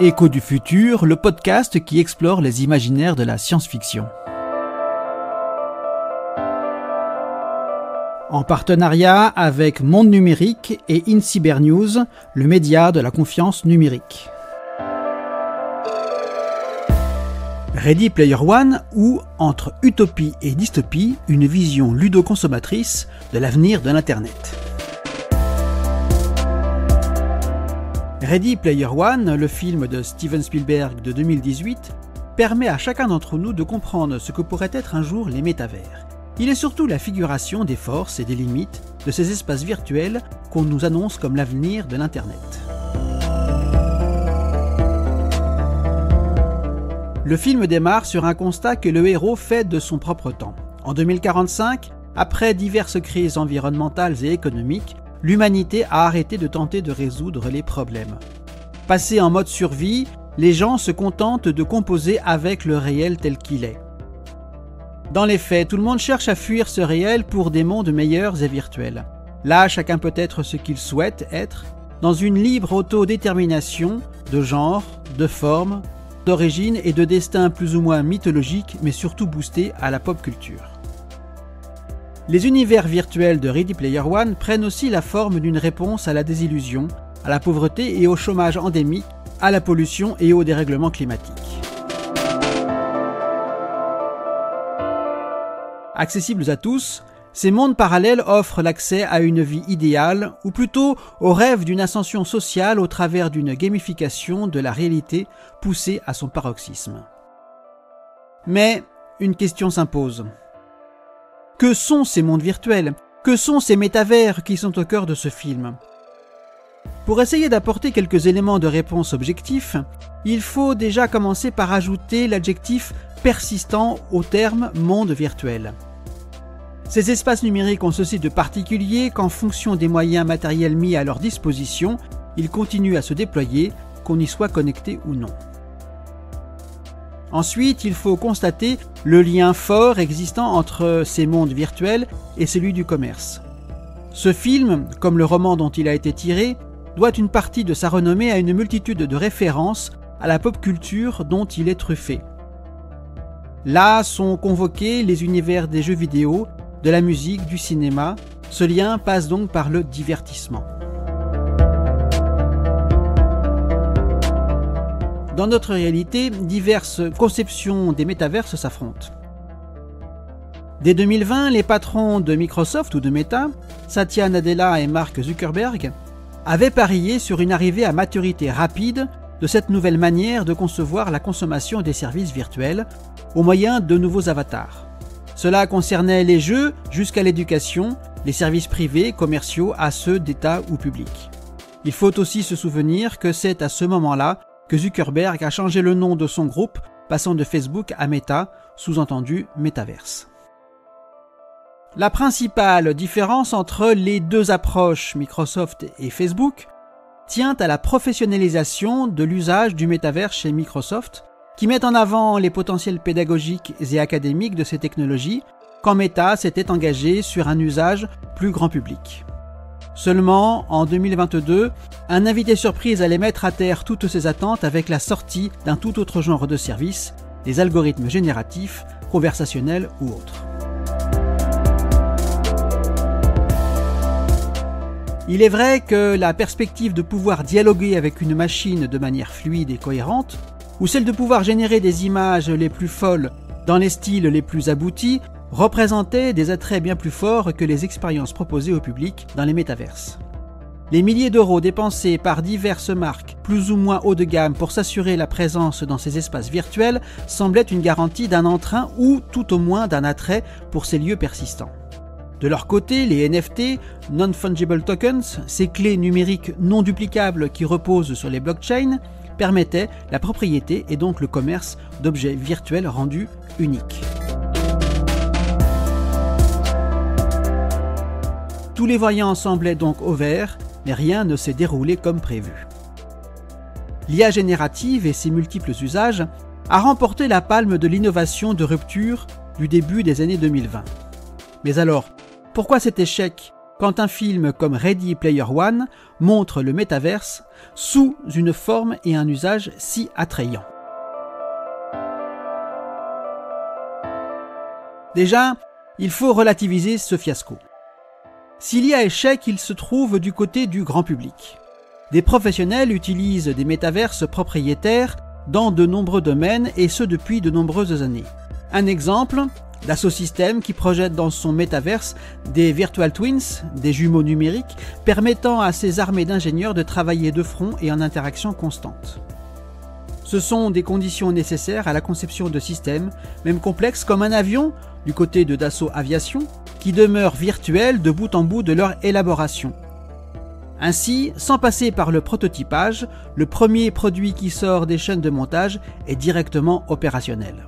Écho du futur, le podcast qui explore les imaginaires de la science-fiction. En partenariat avec Monde Numérique et InCyberNews, le média de la confiance numérique. Ready Player One ou entre utopie et dystopie, une vision ludo-consommatrice de l'avenir de l'Internet. Ready Player One, le film de Steven Spielberg de 2018, permet à chacun d'entre nous de comprendre ce que pourraient être un jour les métavers. Il est surtout la figuration des forces et des limites de ces espaces virtuels qu'on nous annonce comme l'avenir de l'Internet. Le film démarre sur un constat que le héros fait de son propre temps. En 2045, après diverses crises environnementales et économiques, l'humanité a arrêté de tenter de résoudre les problèmes. Passés en mode survie, les gens se contentent de composer avec le réel tel qu'il est. Dans les faits, tout le monde cherche à fuir ce réel pour des mondes meilleurs et virtuels. Là, chacun peut être ce qu'il souhaite être, dans une libre autodétermination de genre, de forme, d'origine et de destin plus ou moins mythologique, mais surtout boosté à la pop culture. Les univers virtuels de Ready Player One prennent aussi la forme d'une réponse à la désillusion, à la pauvreté et au chômage endémique, à la pollution et au dérèglement climatique. Accessibles à tous, ces mondes parallèles offrent l'accès à une vie idéale, ou plutôt au rêve d'une ascension sociale au travers d'une gamification de la réalité poussée à son paroxysme. Mais une question s'impose. Que sont ces mondes virtuels? Que sont ces métavers qui sont au cœur de ce film? Pour essayer d'apporter quelques éléments de réponse objectifs, il faut déjà commencer par ajouter l'adjectif persistant au terme monde virtuel. Ces espaces numériques ont ceci de particulier qu'en fonction des moyens matériels mis à leur disposition, ils continuent à se déployer, qu'on y soit connecté ou non. Ensuite, il faut constater le lien fort existant entre ces mondes virtuels et celui du commerce. Ce film, comme le roman dont il a été tiré, doit une partie de sa renommée à une multitude de références à la pop culture dont il est truffé. Là sont convoqués les univers des jeux vidéo, de la musique, du cinéma. Ce lien passe donc par le divertissement. Dans notre réalité, diverses conceptions des métaverses s'affrontent. Dès 2020, les patrons de Microsoft ou de Meta, Satya Nadella et Mark Zuckerberg, avaient parié sur une arrivée à maturité rapide de cette nouvelle manière de concevoir la consommation des services virtuels au moyen de nouveaux avatars. Cela concernait les jeux jusqu'à l'éducation, les services privés, commerciaux à ceux d'État ou publics. Il faut aussi se souvenir que c'est à ce moment-là que Zuckerberg a changé le nom de son groupe, passant de Facebook à Meta, sous-entendu Metaverse. La principale différence entre les deux approches, Microsoft et Facebook, tient à la professionnalisation de l'usage du Metaverse chez Microsoft, qui met en avant les potentiels pédagogiques et académiques de ces technologies, quand Meta s'était engagé sur un usage plus grand public. Seulement, en 2022, un invité surprise allait mettre à terre toutes ces attentes avec la sortie d'un tout autre genre de service, les algorithmes génératifs, conversationnels ou autres. Il est vrai que la perspective de pouvoir dialoguer avec une machine de manière fluide et cohérente, ou celle de pouvoir générer des images les plus folles dans les styles les plus aboutis, représentaient des attraits bien plus forts que les expériences proposées au public dans les métaverses. Les milliers d'euros dépensés par diverses marques plus ou moins haut de gamme pour s'assurer la présence dans ces espaces virtuels semblaient une garantie d'un entrain ou tout au moins d'un attrait pour ces lieux persistants. De leur côté, les NFT, Non-Fungible Tokens, ces clés numériques non duplicables qui reposent sur les blockchains, permettaient la propriété et donc le commerce d'objets virtuels rendus uniques. Tous les voyants semblaient donc au vert, mais rien ne s'est déroulé comme prévu. L'IA générative et ses multiples usages a remporté la palme de l'innovation de rupture du début des années 2020. Mais alors, pourquoi cet échec quand un film comme Ready Player One montre le métaverse sous une forme et un usage si attrayants. Déjà, il faut relativiser ce fiasco. S'il y a échec, il se trouve du côté du grand public. Des professionnels utilisent des métaverses propriétaires dans de nombreux domaines et ce depuis de nombreuses années. Un exemple, Dassault Systèmes qui projette dans son métaverse des Virtual Twins, des jumeaux numériques, permettant à ses armées d'ingénieurs de travailler de front et en interaction constante. Ce sont des conditions nécessaires à la conception de systèmes, même complexes comme un avion, du côté de Dassault Aviation, qui demeurent virtuels de bout en bout de leur élaboration. Ainsi, sans passer par le prototypage, le premier produit qui sort des chaînes de montage est directement opérationnel.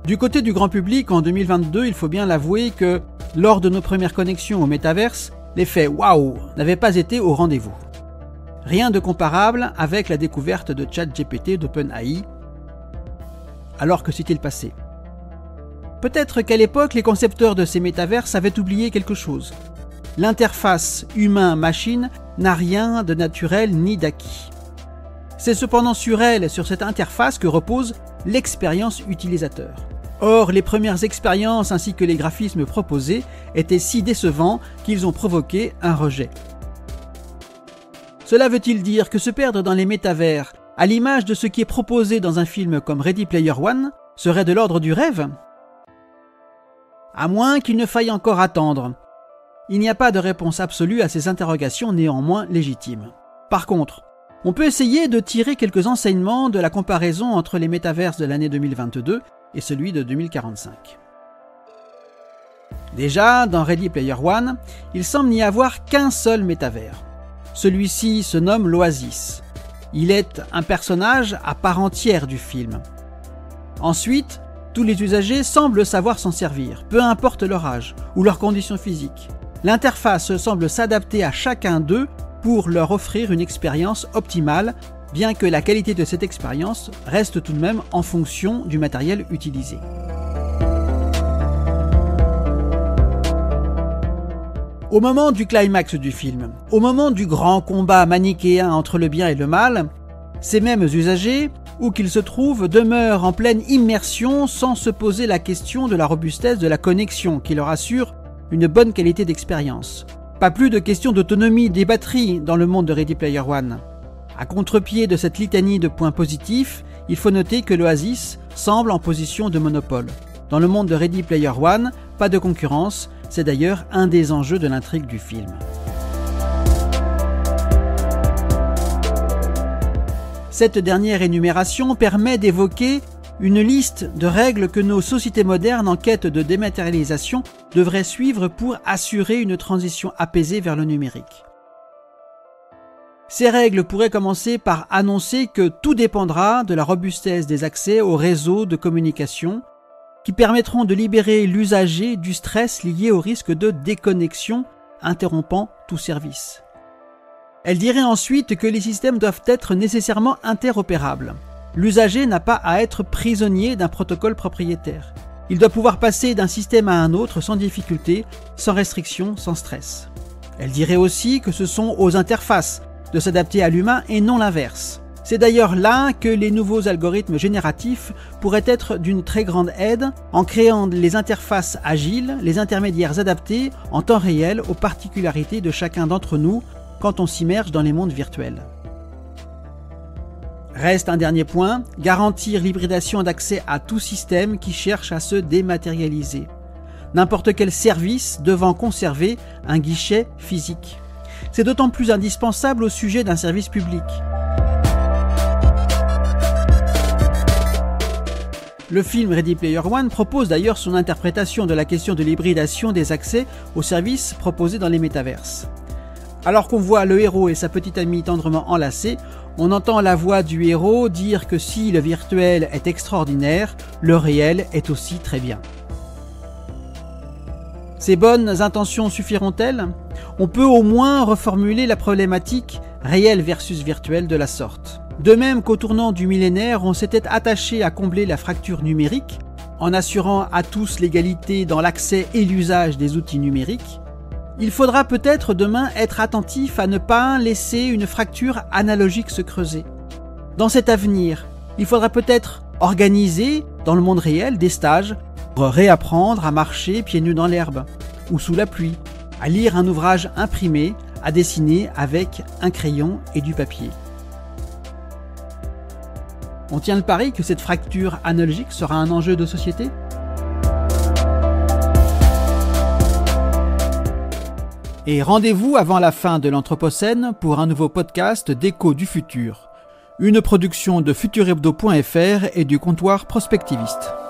Du côté du grand public, en 2022, il faut bien l'avouer que, lors de nos premières connexions au métaverse, l'effet « waouh » n'avait pas été au rendez-vous. Rien de comparable avec la découverte de ChatGPT d'OpenAI. Alors que s'est-il passé ? Peut-être qu'à l'époque, les concepteurs de ces métaverses avaient oublié quelque chose. L'interface humain-machine n'a rien de naturel ni d'acquis. C'est cependant sur elle, sur cette interface, que repose l'expérience utilisateur. Or, les premières expériences ainsi que les graphismes proposés étaient si décevants qu'ils ont provoqué un rejet. Cela veut-il dire que se perdre dans les métavers, à l'image de ce qui est proposé dans un film comme Ready Player One, serait de l'ordre du rêve ? À moins qu'il ne faille encore attendre. Il n'y a pas de réponse absolue à ces interrogations néanmoins légitimes. Par contre, on peut essayer de tirer quelques enseignements de la comparaison entre les métaverses de l'année 2022 et celui de 2045. Déjà, dans Ready Player One, il semble n'y avoir qu'un seul métavers. Celui-ci se nomme l'Oasis. Il est un personnage à part entière du film. Ensuite, tous les usagers semblent savoir s'en servir, peu importe leur âge ou leurs conditions physiques. L'interface semble s'adapter à chacun d'eux pour leur offrir une expérience optimale, bien que la qualité de cette expérience reste tout de même en fonction du matériel utilisé. Au moment du climax du film, au moment du grand combat manichéen entre le bien et le mal, ces mêmes usagers, où qu'ils se trouvent, demeurent en pleine immersion sans se poser la question de la robustesse de la connexion qui leur assure une bonne qualité d'expérience. Pas plus de question d'autonomie des batteries dans le monde de Ready Player One. À contre-pied de cette litanie de points positifs, il faut noter que l'Oasis semble en position de monopole. Dans le monde de Ready Player One, pas de concurrence, c'est d'ailleurs un des enjeux de l'intrigue du film. Cette dernière énumération permet d'évoquer une liste de règles que nos sociétés modernes en quête de dématérialisation devraient suivre pour assurer une transition apaisée vers le numérique. Ces règles pourraient commencer par annoncer que tout dépendra de la robustesse des accès aux réseaux de communication qui permettront de libérer l'usager du stress lié au risque de déconnexion interrompant tout service. Elle dirait ensuite que les systèmes doivent être nécessairement interopérables. L'usager n'a pas à être prisonnier d'un protocole propriétaire. Il doit pouvoir passer d'un système à un autre sans difficulté, sans restriction, sans stress. Elle dirait aussi que ce sont aux interfaces de s'adapter à l'humain et non l'inverse. C'est d'ailleurs là que les nouveaux algorithmes génératifs pourraient être d'une très grande aide en créant les interfaces agiles, les intermédiaires adaptés en temps réel aux particularités de chacun d'entre nous quand on s'immerge dans les mondes virtuels. Reste un dernier point, garantir l'hybridation d'accès à tout système qui cherche à se dématérialiser. N'importe quel service devant conserver un guichet physique. C'est d'autant plus indispensable au sujet d'un service public. Le film Ready Player One propose d'ailleurs son interprétation de la question de l'hybridation des accès aux services proposés dans les métaverses. Alors qu'on voit le héros et sa petite amie tendrement enlacés, on entend la voix du héros dire que si le virtuel est extraordinaire, le réel est aussi très bien. Ces bonnes intentions suffiront-elles ? On peut au moins reformuler la problématique réel versus virtuel de la sorte. De même qu'au tournant du millénaire, on s'était attaché à combler la fracture numérique en assurant à tous l'égalité dans l'accès et l'usage des outils numériques, il faudra peut-être demain être attentif à ne pas laisser une fracture analogique se creuser. Dans cet avenir, il faudra peut-être organiser dans le monde réel des stages pour réapprendre à marcher pieds nus dans l'herbe ou sous la pluie, à lire un ouvrage imprimé, à dessiner avec un crayon et du papier. On tient le pari que cette fracture analogique sera un enjeu de société ? Et rendez-vous avant la fin de l'Anthropocène pour un nouveau podcast d'Écho du futur. Une production de futurhebdo.fr et du comptoir prospectiviste.